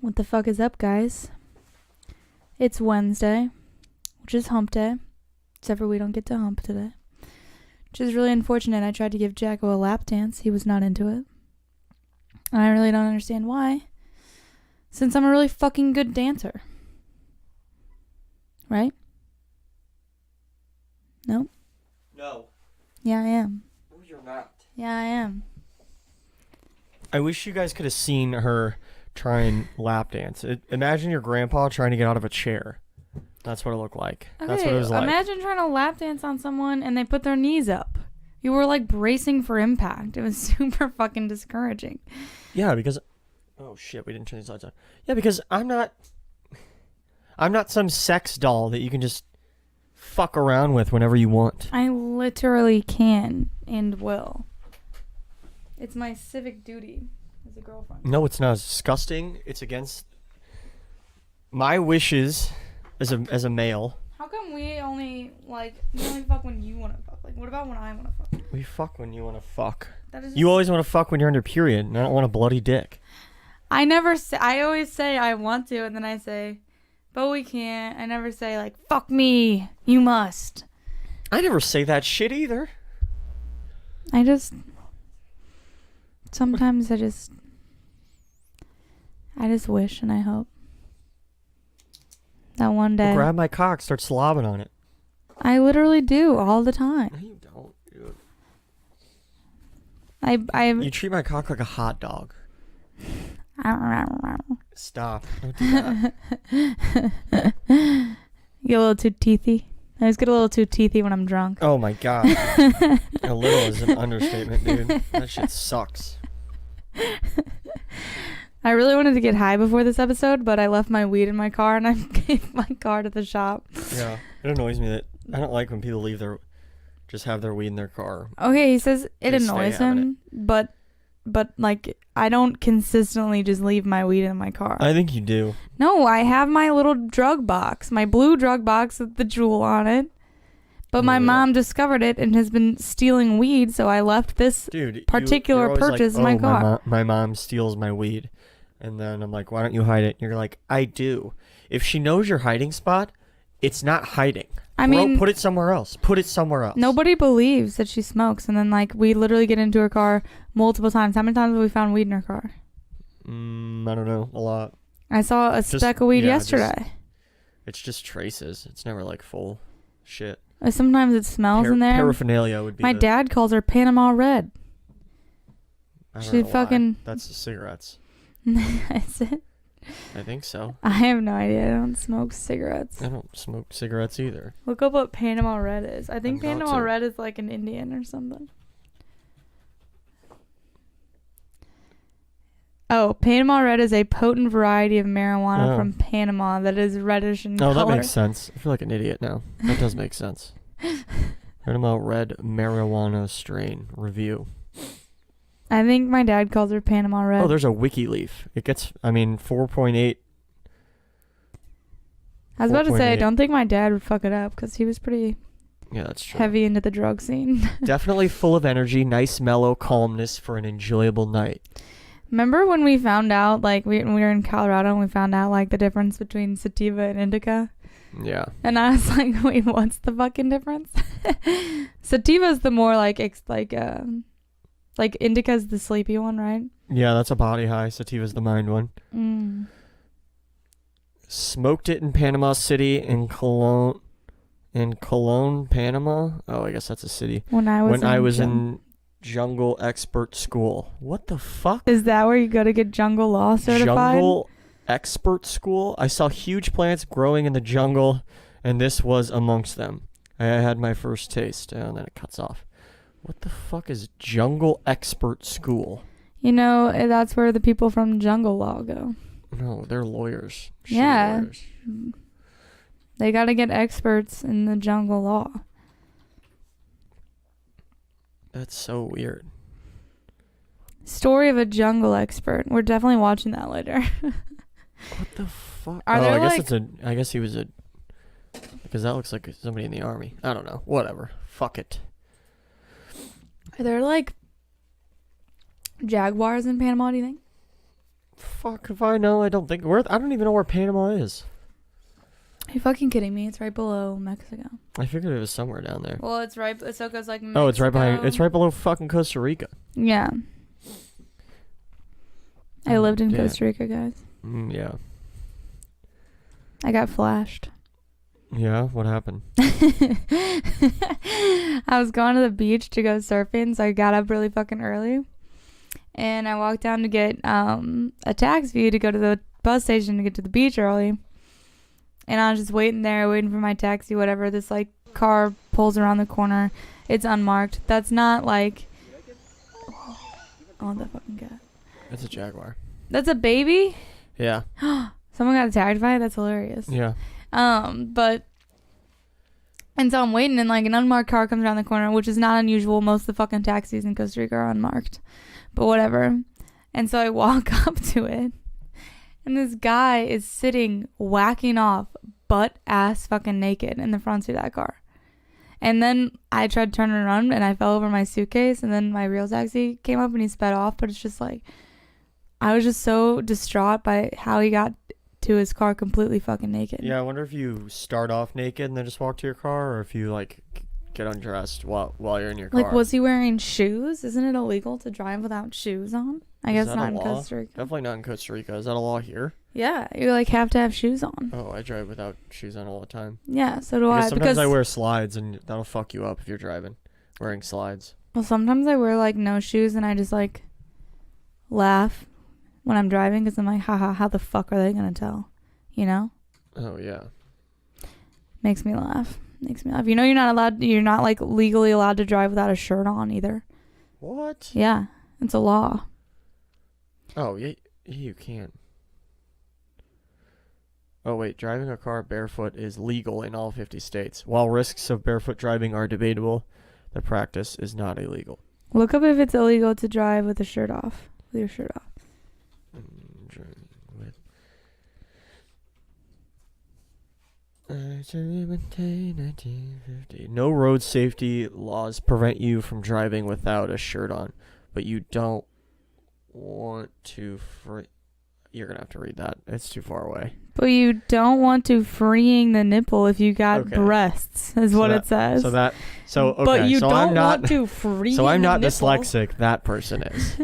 What the fuck is up, guys? It's Wednesday, which is hump day. Except for we don't get to hump today. Which is really unfortunate. I tried to give Jacko a lap dance. He was not into it. And I really don't understand why. Since I'm a really fucking good dancer. Right? No? No. Yeah, I am. No, you're not. Yeah, I am. I wish you guys could have seen her try and lap dance. Imagine your grandpa trying to get out of a chair. That's what it looked like. Okay, That's what it was like. Imagine trying to lap dance on someone and they put their knees up. You were like bracing for impact. It was super fucking discouraging. Yeah, because... Oh, shit, we didn't turn these lights on. Yeah, because I'm not some sex doll that you can just fuck around with whenever you want. I literally can and will. It's my civic duty as a girlfriend. No, it's not. It's disgusting. It's against my wishes as a male. How come we only fuck when you want to fuck? Like, what about when I want to fuck? We fuck when you want to fuck. That is You always want to fuck when you're under period, and I don't want a bloody dick. I always say I want to, and then I say, but we can't. I never say, like, fuck me, you must. I never say that shit either. Sometimes I just wish and I hope that one day. Well, grab my cock, start slobbing on it. I literally do all the time. No, you don't. You treat my cock like a hot dog. Stop. Don't do that. You get a little too teethy. I always get a little too teethy when I'm drunk. Oh my god. A little is an understatement, dude. That shit sucks. I really wanted to get high before this episode, but I left my weed in my car and I gave my car to the shop. Yeah. It annoys me that I don't like when people just have their weed in their car. Okay, he says it annoys him, but like I don't consistently just leave my weed in my car. I think you do. No, I have my little drug box, my blue drug box with the jewel on it. But my mom discovered it and has been stealing weed, so I left this particular purchase in my car. My mom steals my weed. And then I'm like, why don't you hide it? And you're like, I do. If she knows your hiding spot, it's not hiding. I mean, put it somewhere else. Put it somewhere else. Nobody believes that she smokes. And then, like, we literally get into her car multiple times. How many times have we found weed in her car? I don't know. A lot. I saw a speck of weed yesterday. It's just traces. It's never, like, full shit. Sometimes it smells in there. Paraphernalia would be My dad calls her Panama Red. I don't know why. That's the cigarettes. Is it? I think so. I have no idea. I don't smoke cigarettes. I don't smoke cigarettes either. Look up what Panama Red is. I think Panama Red is like an Indian or something. Oh, Panama Red is a potent variety of marijuana from Panama that is reddish in color. Oh, that makes sense. I feel like an idiot now. That does make sense. Panama Red marijuana strain review. I think my dad calls her Panama Red. Oh, there's a wiki leaf. It gets, 4.8. I was about to say, I don't think my dad would fuck it up because he was pretty that's true. Heavy into the drug scene. Definitely full of energy, nice mellow calmness for an enjoyable night. Remember when we found out, like, when we were in Colorado and we found out, like, the difference between sativa and indica? Yeah. And I was like, wait, what's the fucking difference? Sativa's the more, like indica's the sleepy one, right? Yeah, that's a body high. Sativa's the mind one. Smoked it in Panama City in Cologne, Panama. Oh, I guess that's a city. When I was in Jungle Expert School. What the fuck? Is that where you go to get jungle law certified? Jungle Expert School? I saw huge plants growing in the jungle, and this was amongst them. I had my first taste, and then it cuts off. What the fuck is Jungle Expert School? You know, that's where the people from Jungle Law go. No, they're lawyers. Yeah. Lawyers. They got to get experts in the jungle law. That's so weird. Story of a jungle expert. We're definitely watching that later. What the fuck? I guess he was because that looks like somebody in the army. I don't know. Whatever. Fuck it. Are there, like, jaguars in Panama, do you think? Fuck if I know. I don't think I don't even know where Panama is. Are you fucking kidding me? It's right below Mexico. I figured it was somewhere down there. Well, it's right. So goes like Mexico. Oh, it's right behind. It's right below fucking Costa Rica. Yeah. I lived in Yeah. Costa Rica, guys. Yeah. I got flashed. Yeah. What happened? I was going to the beach to go surfing, so I got up really fucking early. And I walked down to get a taxi to go to the bus station to get to the beach early. And I was just waiting there, waiting for my taxi, whatever. This, like, car pulls around the corner. It's unmarked. That's not, like... Oh, that fucking cat. It's a Jaguar. That's a baby? Yeah. Someone got attacked by it? That's hilarious. Yeah. But... And so I'm waiting, and, like, an unmarked car comes around the corner, which is not unusual. Most of the fucking taxis in Costa Rica are unmarked. But whatever. And so I walk up to it. And this guy is sitting, whacking off, butt-ass fucking naked in the front seat of that car. And then I tried to turn around, and I fell over my suitcase, and then my real taxi came up, and he sped off. But it's just like, I was just so distraught by how he got to his car completely fucking naked. Yeah, I wonder if you start off naked and then just walk to your car, or if you, like, get undressed while you're in your car. Like, was he wearing shoes? Isn't it illegal to drive without shoes on? I guess not in Costa Rica. Definitely not in Costa Rica. Is that a law here? Yeah, you, like, have to have shoes on. Oh, I drive without shoes on all the time. Yeah, so do I. Sometimes because I wear slides, and that'll fuck you up if you're driving, wearing slides. Well, sometimes I wear, like, no shoes, and I just, like, laugh when I'm driving, because I'm like, haha, how the fuck are they gonna tell? You know? Oh, yeah. Makes me laugh. You know you're not, like, legally allowed to drive without a shirt on either. What? Yeah, it's a law. Oh, yeah, you can't. Oh, wait, driving a car barefoot is legal in all 50 states. While risks of barefoot driving are debatable, the practice is not illegal. Look up if it's illegal to drive with a shirt off. With your shirt off. No road safety laws prevent you from driving without a shirt on, but you don't want to You're gonna have to read that. It's too far away. But you don't want to freeing the nipple if you got breasts, is what it says. Okay. But you so don't I'm not, want to free. So I'm not the dyslexic. That person is.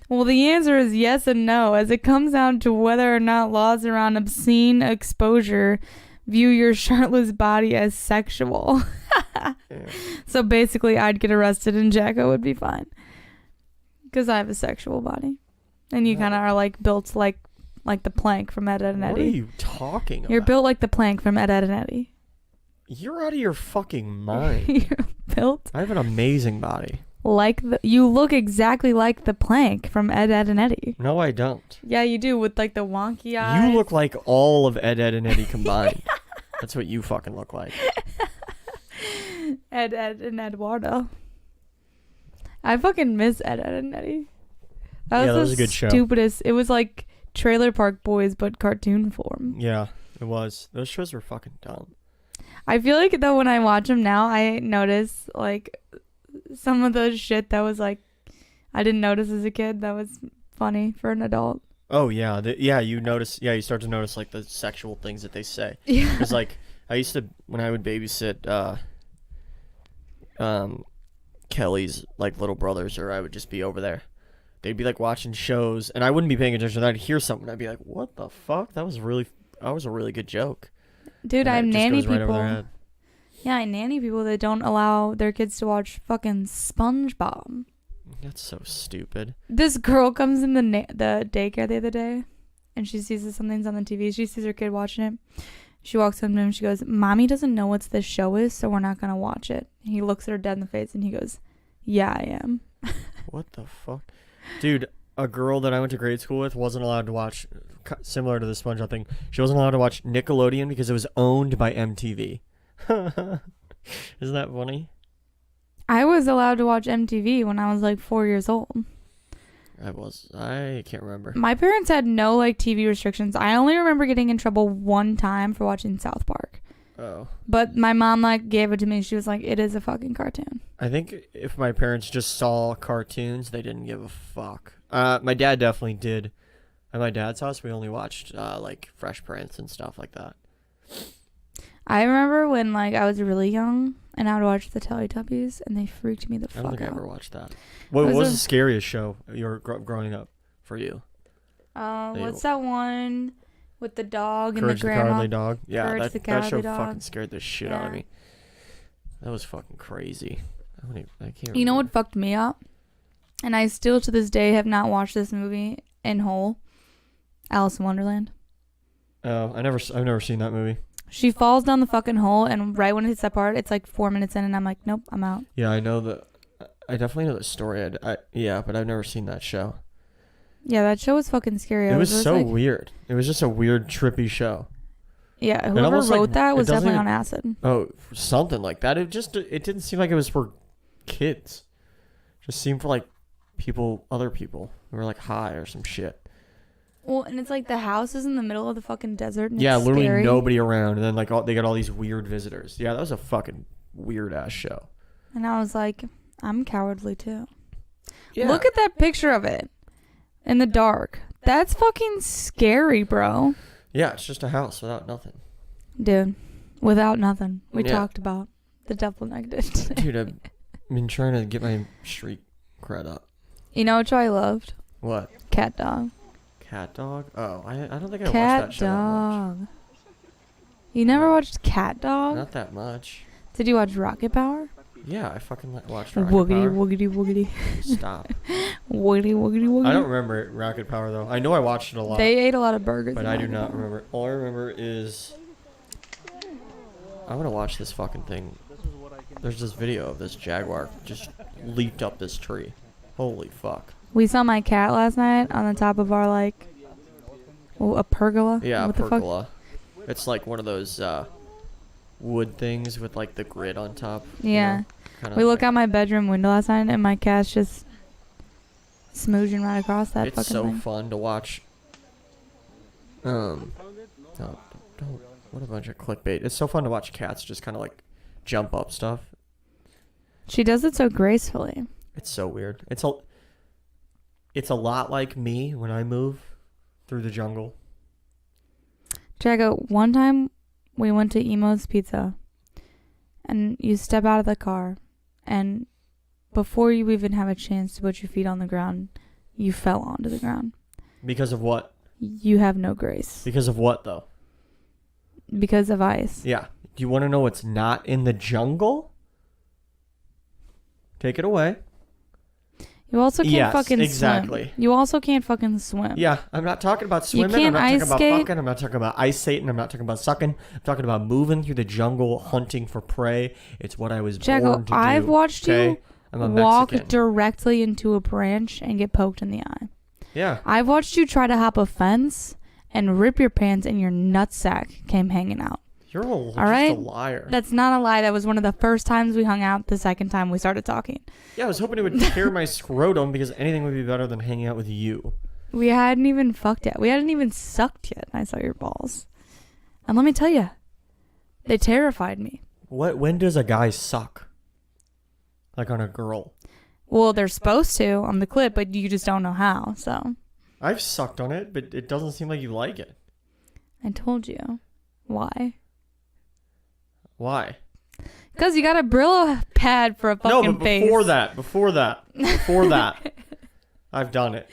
Well, the answer is yes and no, as it comes down to whether or not laws around obscene exposure view your shirtless body as sexual. Yeah. So basically, I'd get arrested and Jacko would be fine. Because I have a sexual body. And you kind of are, like, built like the plank from Ed, Edd, and Eddie. What are you talking about? You're built like the plank from Ed, Edd, and Eddie. You're out of your fucking mind. You're built I have an amazing body. you look exactly like the plank from Ed, Edd, and Eddie. No, I don't. Yeah, you do, with, like, the wonky eyes. You look like all of Ed, Edd, and Eddie combined. That's what you fucking look like. Ed, and Eduardo. I fucking miss Ed, and Eddie. That was a good show. Stupidest. It was like Trailer Park Boys, but cartoon form. Yeah, it was. Those shows were fucking dumb. I feel like, though, when I watch them now, I notice, like, some of the shit that was, like, I didn't notice as a kid that was funny for an adult. Oh, yeah. You notice. Yeah, you start to notice, like, the sexual things that they say. Yeah. Because, like, I used to, when I would babysit Kelly's, like, little brothers, or I would just be over there. They'd be, like, watching shows, and I wouldn't be paying attention. I'd hear something, I'd be like, what the fuck? That was a really good joke. Dude, I nanny people. Right over their head. Yeah, I nanny people that don't allow their kids to watch fucking SpongeBob. That's so stupid. This girl comes in the daycare the other day, and she sees that something's on the TV. She sees her kid watching it. She walks up to him and she goes, "Mommy doesn't know what this show is, so we're not going to watch it." And he looks at her dead in the face, and he goes, "Yeah, I am." What the fuck? Dude, a girl that I went to grade school with wasn't allowed to watch, similar to the SpongeBob thing, she wasn't allowed to watch Nickelodeon because it was owned by MTV. Isn't that funny? I was allowed to watch MTV when I was like 4 years old. I can't remember. My parents had no, like, TV restrictions. I only remember getting in trouble one time for watching South Park. Oh. But my mom, like, gave it to me. She was like, "It is a fucking cartoon." I think if my parents just saw cartoons, they didn't give a fuck. My dad definitely did. At my dad's house, we only watched like Fresh Prince and stuff like that. I remember when like I was really young and I would watch the Teletubbies and they freaked me the fuck out. I don't think I ever watched that. What was the scariest show you were growing up for you? What's that one with the dog and Courage the grandma? The Cowardly Dog. Yeah, Courage the that Cowardly show Dog. fucking scared the shit out of me. That was fucking crazy. I can't remember. You know what fucked me up? And I still to this day have not watched this movie in whole. Alice in Wonderland. Oh, I've never seen that movie. She falls down the fucking hole, and right when it hits that part, it's like 4 minutes in, and I'm like, nope, I'm out. Yeah, I know that. I definitely know the story. Yeah, but I've never seen that show. Yeah, that show was fucking scary. It was so like, weird. It was just a weird, trippy show. Yeah, whoever wrote that was definitely on acid. Oh, something like that. It didn't seem like it was for kids. It just seemed for like other people who were like high or some shit. Well, and it's like the house is in the middle of the fucking desert. And Yeah, it's literally scary. nobody around, and then like they got all these weird visitors. Yeah, that was a fucking weird ass show. And I was like, I'm cowardly too. Yeah. Look at that picture of it in the dark. That's fucking scary, bro. Yeah, it's just a house without nothing. Dude, without nothing. We Yeah. talked about the double negative. Dude, I've been trying to get my street cred up. You know what show I loved? What? Cat Dog. Cat Dog? Oh, I don't think I watched Cat that show that much. Dog. You never watched Cat Dog? Not that much. Did you watch Rocket Power? Yeah, I fucking watched Rocket Woogity, Power. woogity, woogity. Stop. Woogity, woogity, woogity. I don't remember Rocket Power, though. I know I watched it a lot. They ate a lot of burgers. But in I do Rocket not Power. remember. All I remember is... I'm going to watch this fucking thing. There's this video of this jaguar just leaped up this tree. Holy fuck. We saw my cat last night on the top of our, like, a pergola. Yeah, what the fuck? pergola. It's like one of those wood things with like the grid on top. Yeah. You know, kinda We look like, out my bedroom window last night and my cat's just smoozing right across that it's fucking so thing. fun to watch. Don't, what a bunch of clickbait. It's so fun to watch cats just kind of like jump up stuff. She does it so gracefully. It's so weird. It's a lot like me when I move through the jungle. Jacko, one time we went to Emo's Pizza and you step out of the car and before you even have a chance to put your feet on the ground, you fell onto the ground. Because of what? You have no grace. Because of what, though? Because of ice. Yeah. Do you want to know what's not in the jungle? Take it away. You also can't fucking exactly. swim. You also can't fucking swim. Yeah, I'm not talking about swimming. can't I'm not ice talking about skate. fucking. I'm not talking about ice skating. I'm not talking about sucking. I'm talking about moving through the jungle, hunting for prey. It's what I was Jacko, born to do. I've watched you I'm a walk Mexican. directly into a branch and get poked in the eye. Yeah. I've watched you try to hop a fence and rip your pants and your nutsack came hanging out. You're All right? a liar. That's not a lie. That was one of the first times we hung out. The second time we started talking. Yeah, I was hoping it would tear my scrotum because anything would be better than hanging out with you. We hadn't even fucked yet. We hadn't even sucked yet. I saw your balls. And let me tell you, they terrified me. When does a guy suck? Like on a girl? Well, they're supposed to on the clip, but you just don't know how. So I've sucked on it, but it doesn't seem like you like it. I told you. Why? Why? Because you got a Brillo pad for a fucking No, but face. before that, I've done it.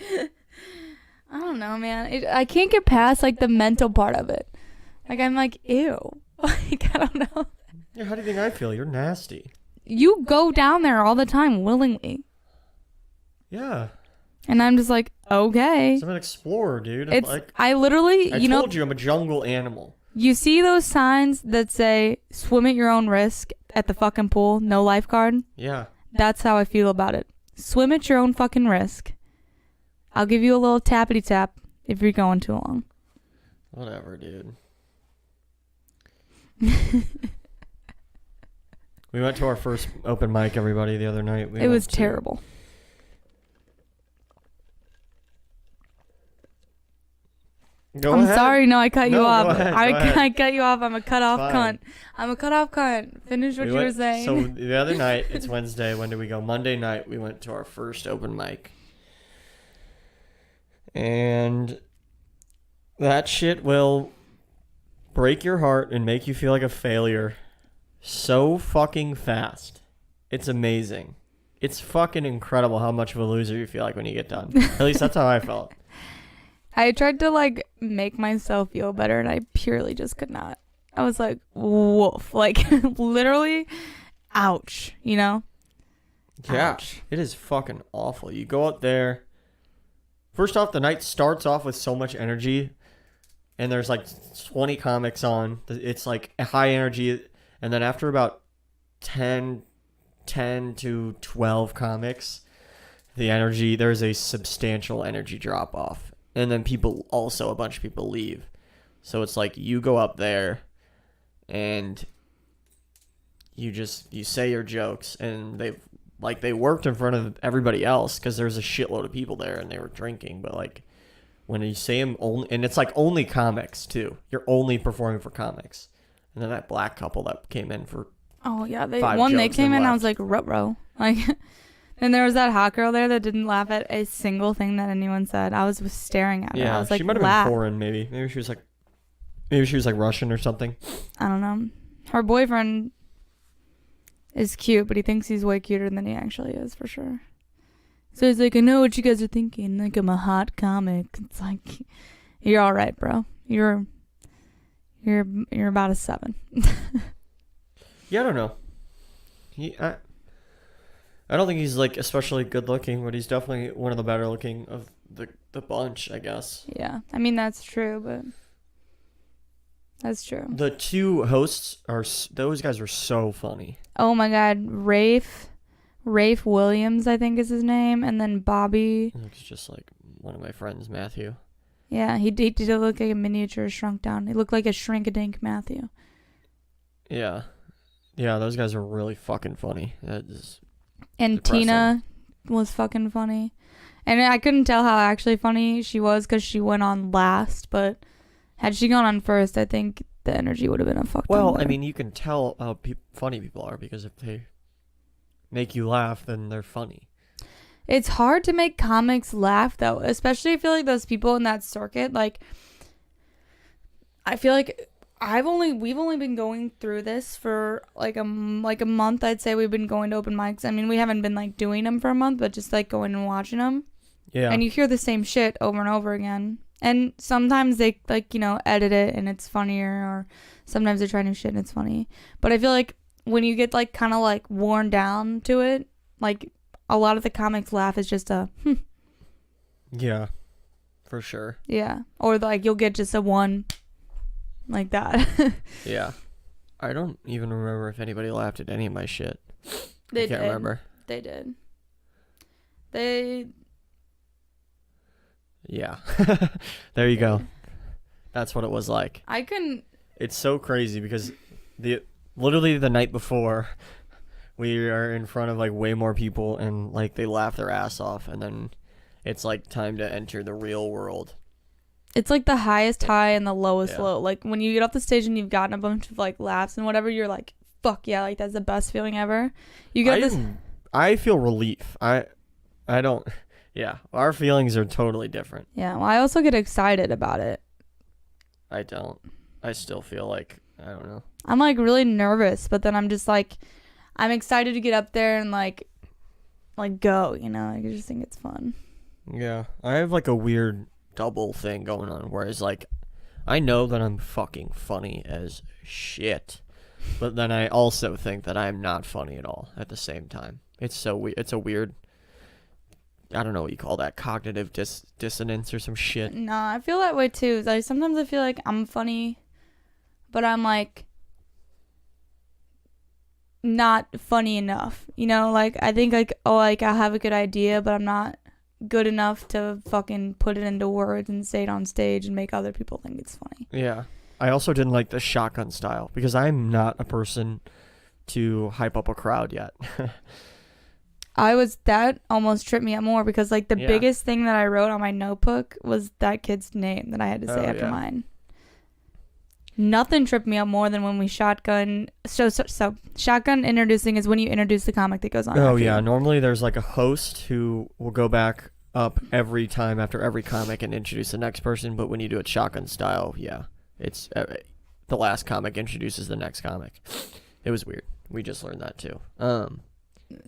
I don't know, man. I can't get past like the mental part of it. Like I'm like, ew. Like I don't know. Yeah, how do you think I feel? You're nasty. You go down there all the time willingly, Yeah. and I'm just like, okay. I'm an explorer, dude. It's Like, I literally, I you know, told you I'm a jungle animal. you see those signs that say swim at your own risk at the fucking pool, no lifeguard? Yeah. That's how I feel about it. Swim at your own fucking risk. I'll give you a little tappity tap if you're going too long. Whatever, dude. We went to our first open mic, everybody, the other night. It was terrible. I'm sorry, no, I cut you off. Go ahead, go ahead. I cut you off. I'm a cut off Fine. cunt. I'm a cut off cunt. Finish what you were saying. So the other night, it's Wednesday. When did we go? Monday night, we went to our first open mic. And That shit will break your heart and make you feel like a failure so fucking fast. It's amazing. It's fucking incredible how much of a loser you feel like when you get done. At least that's how I felt. I tried to like make myself feel better and I purely just could not. I was like, woof. Like literally, ouch, you know? Yeah, Ouch. it is fucking awful. You go out there. First off, the night starts off with so much energy. And there's like 20 comics on. It's like a high energy. And then after about 10 to 12 comics, there's a substantial energy drop off. And then a bunch of people leave. So it's like you go up there and you say your jokes and they worked in front of everybody else because there's a shitload of people there and they were drinking. But like when you say them only, and it's like only comics too. You're only performing for comics. And then that black couple that came in for they came in, I was like, ruh-roh. Like, and there was that hot girl there that didn't laugh at a single thing that anyone said. I was staring at her. I was like, she might have been foreign, maybe. Maybe she was like Russian or something. I don't know. Her boyfriend is cute, but he thinks he's way cuter than he actually is, for sure. So he's like, I know what you guys are thinking. Like, I'm a hot comic. It's like, you're all right, bro. You're about a 7. Yeah, I don't know. I don't think he's like especially good looking, but he's definitely one of the better looking of the bunch, I guess. Yeah, I mean that's true, but that's true. The two hosts those guys are so funny. Oh my God, Rafe Williams, I think is his name, and then Bobby. He looks just like one of my friends, Matthew. Yeah, he did look like a miniature shrunk down. He looked like a shrink-a-dink Matthew. Yeah. Yeah, those guys are really fucking funny. And depressing. Tina was fucking funny. And I couldn't tell how actually funny she was because she went on last, but had she gone on first, I think the energy would have been a fuck ton Well, better. I mean, you can tell how funny people are because if they make you laugh, then they're funny. It's hard to make comics laugh, though, especially I feel like those people in that circuit, like, I feel like we've only been going through this for like a month. I'd say we've been going to open mics. I mean, we haven't been like doing them for a month, but just like going and watching them. Yeah. And you hear the same shit over and over again. And sometimes they like, edit it and it's funnier, or sometimes they try new shit and it's funny. But I feel like when you get like kind of like worn down to it, like a lot of the comics laugh is just a Yeah, for sure. Yeah. Or like you'll get just a one like that. Yeah. I don't even remember if anybody laughed at any of my shit. They I can't did. remember. They did. Yeah. There you go. That's what it was like. It's so crazy because literally the night before we are in front of like way more people and like they laugh their ass off, and then it's like time to enter the real world. It's like the highest high and the lowest low. Like when you get off the stage and you've gotten a bunch of like laughs and whatever, you're like, fuck yeah, like that's the best feeling ever. You get I feel relief. I don't. Yeah, our feelings are totally different. Yeah, well, I also get excited about it. I don't. I still feel like, I don't know. I'm like really nervous, but then I'm just like, I'm excited to get up there and like go, I just think it's fun. Yeah, I have like a weird double thing going on, whereas like I know that I'm fucking funny as shit, but then I also think that I'm not funny at all at the same time. It's so weird. It's a weird, I don't know what you call that, cognitive dissonance or some shit. No, I feel that way too. Like sometimes I feel like I'm funny, but I'm like not funny enough. Like I think like, oh, like I have a good idea, but I'm not good enough to fucking put it into words and say it on stage and make other people think it's funny. Yeah. I also didn't like the shotgun style because I'm not a person to hype up a crowd yet. That almost tripped me up more because like the biggest thing that I wrote on my notebook was that kid's name that I had to say after mine. Nothing tripped me up more than when we shotgun. So shotgun introducing is when you introduce the comic that goes on. Oh yeah, normally there's like a host who will go back up every time after every comic and introduce the next person, but when you do it shotgun style, yeah, it's the last comic introduces the next comic. It was weird. We just learned that too.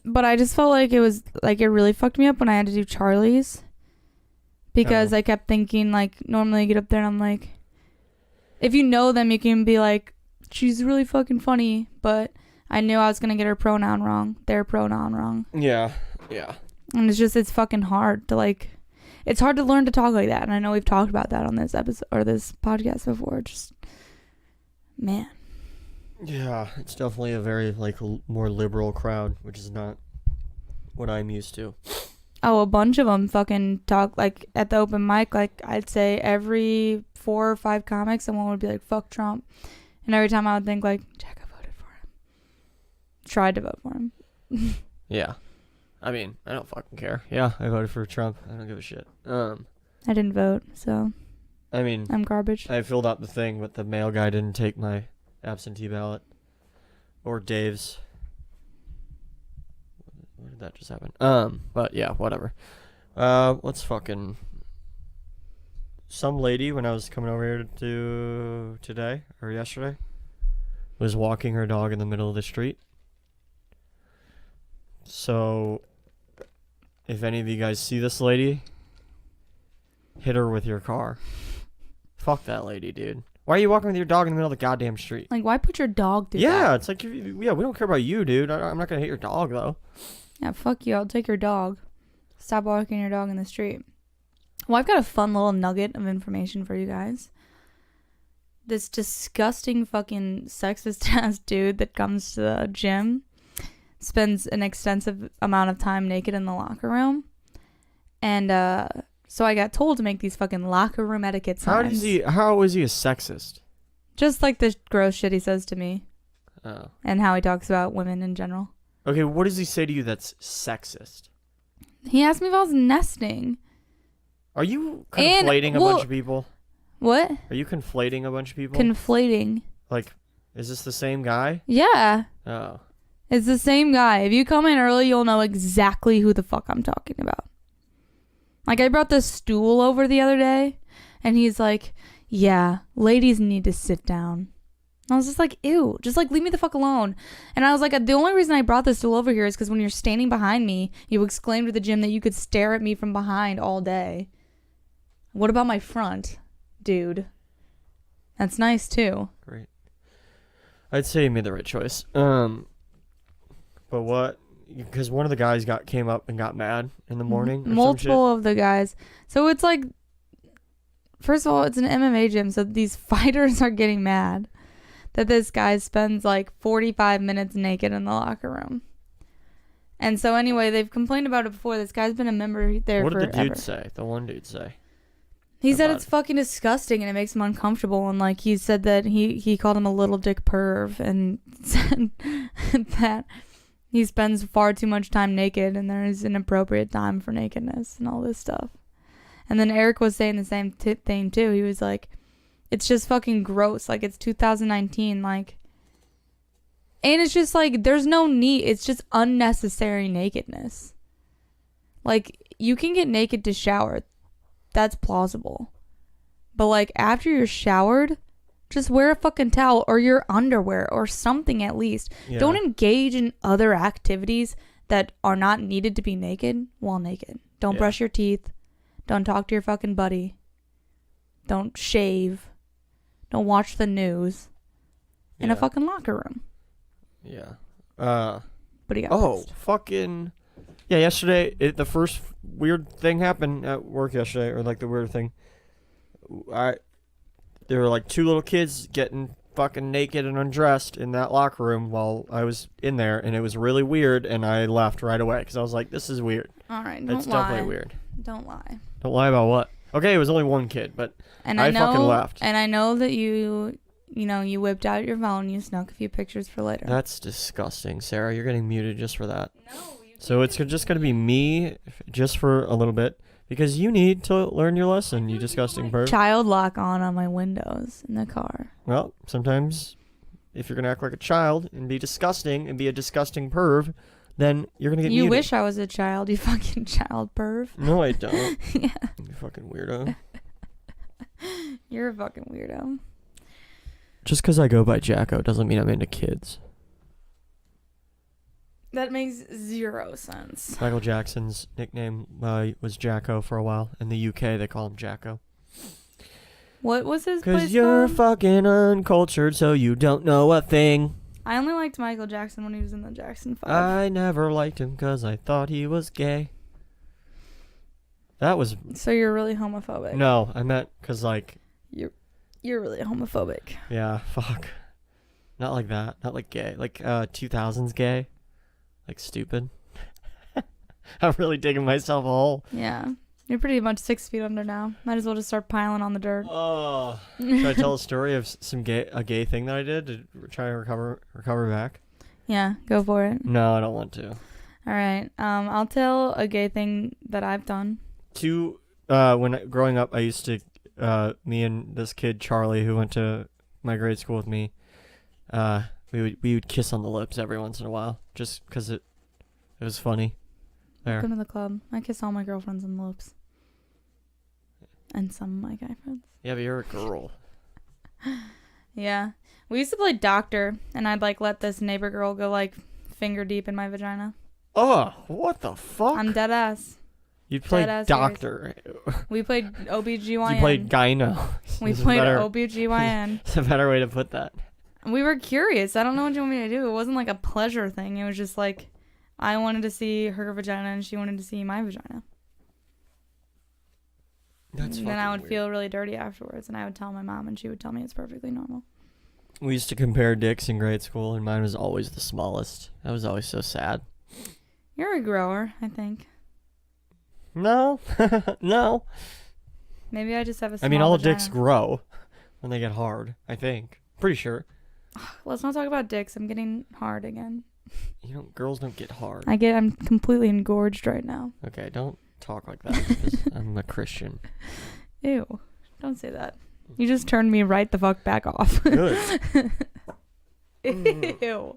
But I just felt like it was like it really fucked me up when I had to do Charlie's, because I kept thinking like normally I get up there and I'm like, if you know them, you can be like, she's really fucking funny, but I knew I was gonna get her pronoun wrong, their pronoun wrong. Yeah. And it's fucking hard to like, it's hard to learn to talk like that. And I know we've talked about that on this episode or this podcast before. Just, man. Yeah, it's definitely a very like more liberal crowd, which is not what I'm used to. Oh, a bunch of them fucking talk like at the open mic. Like I'd say every 4 or 5 comics, someone would be like, "Fuck Trump," and every time I would think like, "Jacko voted for him." Tried to vote for him. Yeah, I mean, I don't fucking care. Yeah, I voted for Trump. I don't give a shit. I didn't vote, so. I mean, I'm garbage. I filled out the thing, but the mail guy didn't take my absentee ballot or Dave's. Where did that just happen? But yeah, whatever. Let's fucking. Some lady when I was coming over here to today or yesterday was walking her dog in the middle of the street. So, if any of you guys see this lady, hit her with your car. Fuck that lady, dude. Why are you walking with your dog in the middle of the goddamn street? Like, why put your dog through that? Yeah, it's like, yeah, we don't care about you, dude. I'm not gonna hit your dog, though. Yeah, fuck you. I'll take your dog. Stop walking your dog in the street. Well, I've got a fun little nugget of information for you guys. This disgusting fucking sexist-ass dude that comes to the gym spends an extensive amount of time naked in the locker room. And, so I got told to make these fucking locker room etiquette signs. How is he a sexist? Just like the gross shit he says to me. Oh. And how he talks about women in general. Okay, what does he say to you that's sexist? He asked me if I was nesting. Are you conflating a bunch of people? What? Are you conflating a bunch of people? Conflating. Like, is this the same guy? Yeah. Oh. It's the same guy. If you come in early, you'll know exactly who the fuck I'm talking about. Like, I brought this stool over the other day, and he's like, yeah, ladies need to sit down. And I was just like, ew, just like, leave me the fuck alone. And I was like, the only reason I brought this stool over here is because when you're standing behind me, you exclaimed to the gym that you could stare at me from behind all day. What about my front, dude? That's nice, too. Great. I'd say you made the right choice. But what? Because one of the guys came up and got mad in the morning. Multiple of the guys. So it's like, first of all, it's an MMA gym, so these fighters are getting mad that this guy spends like 45 minutes naked in the locker room. And so anyway, they've complained about it before. This guy's been a member there forever. What did the dude say? The one dude say? He said it's fucking disgusting and it makes him uncomfortable. And like he said that he called him a little dick perv and said that he spends far too much time naked and there is an appropriate time for nakedness and all this stuff. And then Eric was saying the same thing too. He was like, it's just fucking gross. Like, it's 2019. Like, and it's just like, there's no need. It's just unnecessary nakedness. Like, you can get naked to shower. That's plausible. But like, after you're showered, just wear a fucking towel or your underwear or something at least. Yeah. Don't engage in other activities that are not needed to be naked while naked. Don't brush your teeth. Don't talk to your fucking buddy. Don't shave. Don't watch the news in a fucking locker room. Yeah. But he got pissed. Fucking... Yeah, yesterday, the first weird thing happened at work yesterday, or like the weird thing. There were like 2 little kids getting fucking naked and undressed in that locker room while I was in there, and it was really weird, and I left right away because I was like, this is weird. All right, don't lie. It's definitely weird. Don't lie. Don't lie about what? Okay, it was only 1 kid, but I fucking left. And I know that you whipped out your phone, you snuck a few pictures for later. That's disgusting, Sarah. You're getting muted just for that. No. So it's just going to be me just for a little bit because you need to learn your lesson, you disgusting perv. Child lock on my windows in the car. Well, sometimes if you're going to act like a child and be disgusting and be a disgusting perv, then you're gonna get You muted. wish I was a child, you fucking child perv. No, I don't. Yeah. You fucking weirdo. You're a fucking weirdo. Just because I go by Jacko doesn't mean I'm into kids. That makes zero sense. Michael Jackson's nickname was Jacko for a while. In the UK, they call him Jacko. What was his place Because you're called? fucking uncultured, so you don't know a thing. I only liked Michael Jackson when he was in the Jackson 5. I never liked him because I thought he was gay. That was... So you're really homophobic. No, I meant because, like... You're really homophobic. Yeah, fuck. Not like that. Not like gay. Like 2000s gay. Like stupid. I'm really digging myself a hole. Yeah. You're pretty much 6 feet under now. Might as well just start piling on the dirt. Oh. Should I tell a story of a gay thing that I did to try to recover back? Yeah, go for it. No, I don't want to. All right. I'll tell a gay thing that I've done. Growing up, I used to, me and this kid, Charlie, who went to my grade school with me, we would kiss on the lips every once in a while, just because it was funny. There. Welcome to the club. I kiss all my girlfriends on the lips. And some of my guy friends. Yeah, but you're a girl. Yeah. We used to play doctor, and I'd, like, let this neighbor girl go, like, finger deep in my vagina. Oh, what the fuck? I'm dead ass. You'd play dead ass doctor. We played OBGYN. You played gyno. We played OBGYN. It's a better way to put that. We were curious. I don't know what you want me to do. It wasn't like a pleasure thing. It was just like I wanted to see her vagina and she wanted to see my vagina. That's and then I would weird. feel really dirty afterwards, and I would tell my mom, and she would tell me it's perfectly normal. We used to compare dicks in grade school, and mine was always the smallest. That was always so sad. You're a grower, I think. No. No. Maybe I just have a small I mean, all vagina. dicks grow when they get hard, I think. Pretty sure. Let's not talk about dicks. I'm getting hard again. You know, girls don't get hard. I'm completely engorged right now. Okay, don't talk like that because I'm a Christian. Ew. Don't say that. You just turned me right the fuck back off. Good. Ew.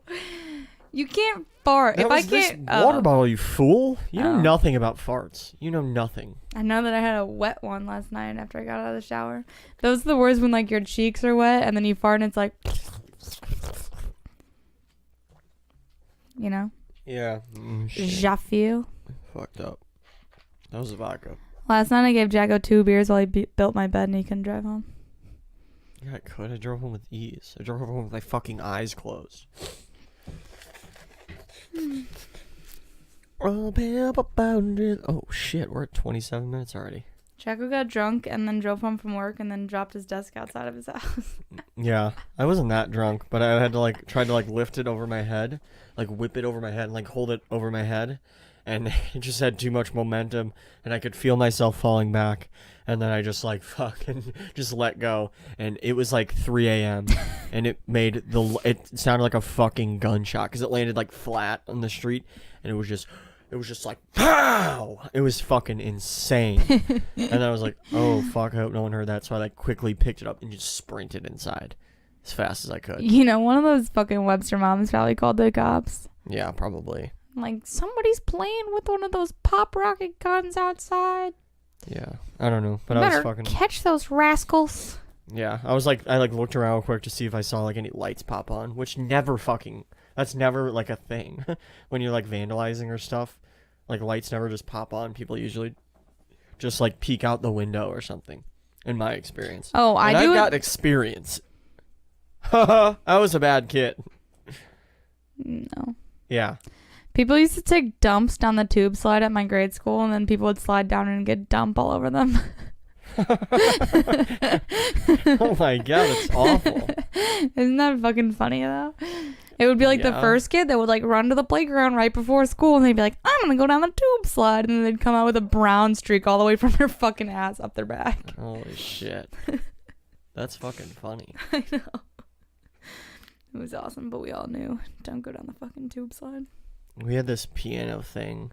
You can't fart. That if was I can't this water bottle, you fool. You know Oh. nothing about farts. You know nothing. I know that I had a wet one last night after I got out of the shower. Those are the worst when like your cheeks are wet and then you fart and it's like, you know? Yeah. Jaffu. Fucked up. That was a vodka. Last night I gave Jacko 2 beers while he built my bed and he couldn't drive home. Yeah, I could. I drove home with ease. I drove home with my fucking eyes closed. Oh shit, we're at 27 minutes already. Jacko got drunk and then drove home from work and then dropped his desk outside of his house. Yeah, I wasn't that drunk, but I had to try to lift it over my head, whip it over my head and hold it over my head, and it just had too much momentum and I could feel myself falling back, and then I just fucking just let go, and it was 3 a.m. and it sounded like a fucking gunshot because it landed flat on the street, and it was just pow! It was fucking insane. And then I was like, oh fuck, I hope no one heard that. So I quickly picked it up and just sprinted inside as fast as I could. You know, one of those fucking Webster moms probably called the cops. Yeah, probably. Somebody's playing with one of those pop rocket guns outside. Yeah, I don't know, but You I was better fucking. catch those rascals. Yeah, I was I looked around real quick to see if I saw any lights pop on, which never fucking. That's never a thing when you're vandalizing or stuff. Lights never just pop on. People usually just peek out the window or something. In my experience. Oh, And I do. I've got experience. I was a bad kid. No. Yeah. People used to take dumps down the tube slide at my grade school, and then people would slide down and get dump all over them. Oh my god, that's awful. Isn't that fucking funny though? It would be the Yeah. first kid that would run to the playground right before school, and they'd be like, "I'm gonna go down the tube slide," and then they'd come out with a brown streak all the way from their fucking ass up their back. Holy shit. That's fucking funny. I know. It was awesome, but we all knew, don't go down the fucking tube slide. We had this piano thing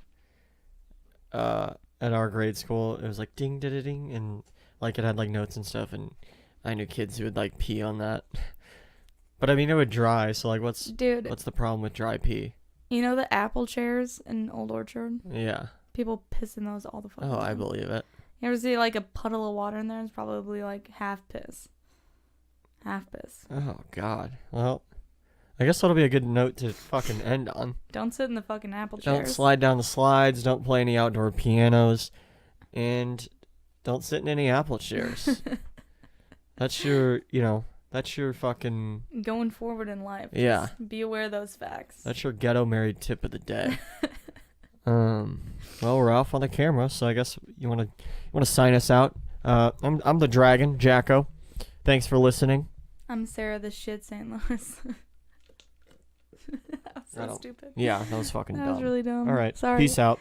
at our grade school. It was ding da da ding, and it had notes and stuff, and I knew kids who would pee on that. But I mean, it would dry, so what's Dude, the problem with dry pee? You know the apple chairs in Old Orchard? Yeah. People piss in those all the fucking Oh, time. I believe it. You ever see like a puddle of water in there? It's probably like half piss. Half piss. Oh, God. Well, I guess that'll be a good note to fucking end on. Don't sit in the fucking apple chairs. Don't slide down the slides. Don't play any outdoor pianos. And don't sit in any apple chairs. That's your, that's your fucking... Going forward in life. Yeah. Just be aware of those facts. That's your ghetto married tip of the day. Well, we're off on the camera, so I guess you want to sign us out. I'm the dragon, Jacko. Thanks for listening. I'm Sara the shit St. Louis. That was so stupid. Yeah, that was fucking dumb. That was really dumb. All right. Sorry. Peace out.